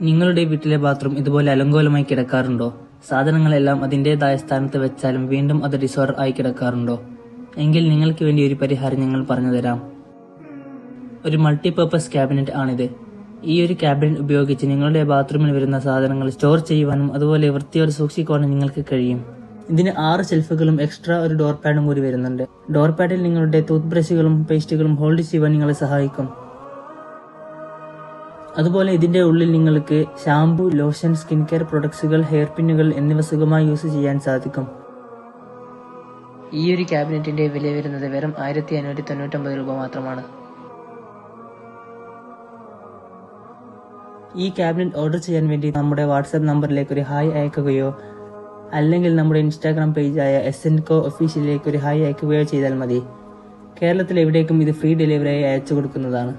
നിങ്ങളുടെ വീട്ടിലെ ബാത്റൂം ഇതുപോലെ അലങ്കോലമായി കിടക്കാറുണ്ടോ? സാധനങ്ങളെല്ലാം അതിന്റേതായ സ്ഥാനത്ത് വെച്ചാലും വീണ്ടും അത് ഡിസോർഡർ ആയി കിടക്കാറുണ്ടോ? എങ്കിൽ നിങ്ങൾക്ക് വേണ്ടി ഒരു പരിഹാരം ഞങ്ങൾ പറഞ്ഞുതരാം. ഒരു മൾട്ടിപർപ്പസ് ക്യാബിനറ്റ് ആണിത്. ഈ ഒരു ക്യാബിനറ്റ് ഉപയോഗിച്ച് നിങ്ങളുടെ ബാത്റൂമിൽ വരുന്ന സാധനങ്ങൾ സ്റ്റോർ ചെയ്യുവാനും അതുപോലെ വൃത്തിയോടെ സൂക്ഷിക്കുവാനും നിങ്ങൾക്ക് കഴിയും. ഇതിന് 6 ഷെൽഫുകളും എക്സ്ട്രാ ഒരു ഡോർ പാഡും കൂടി വരുന്നുണ്ട്. ഡോർ പാഡിൽ നിങ്ങളുടെ ടൂത്ത് ബ്രഷുകളും പേസ്റ്റുകളും ഹോൾഡ് ചെയ്യുവാൻ നിങ്ങളെ സഹായിക്കും. അതുപോലെ ഇതിന്റെ ഉള്ളിൽ നിങ്ങൾക്ക് ഷാംപൂ, ലോഷൻ, സ്കിൻ കെയർ പ്രൊഡക്ട്സുകൾ, ഹെയർ പിന്നുകൾ എന്നിവ സുഖമായി യൂസ് ചെയ്യാൻ സാധിക്കും. ഈ ഒരു ക്യാബിനറ്റിന്റെ വില വരുന്നത് വെറും 1599 രൂപ മാത്രമാണ്. ഈ ക്യാബിനറ്റ് ഓർഡർ ചെയ്യാൻ വേണ്ടി നമ്മുടെ വാട്സാപ്പ് നമ്പറിലേക്ക് ഒരു ഹായ് അയക്കുകയോ അല്ലെങ്കിൽ നമ്മുടെ ഇൻസ്റ്റാഗ്രാം പേജായ SNCO ഒഫീഷ്യലിലേക്ക് ഒരു ഹായ് അയക്കുകയോ ചെയ്താൽ മതി. കേരളത്തിൽ എവിടേക്കും ഇത് ഫ്രീ ഡെലിവറിയായി അയച്ചു കൊടുക്കുന്നതാണ്.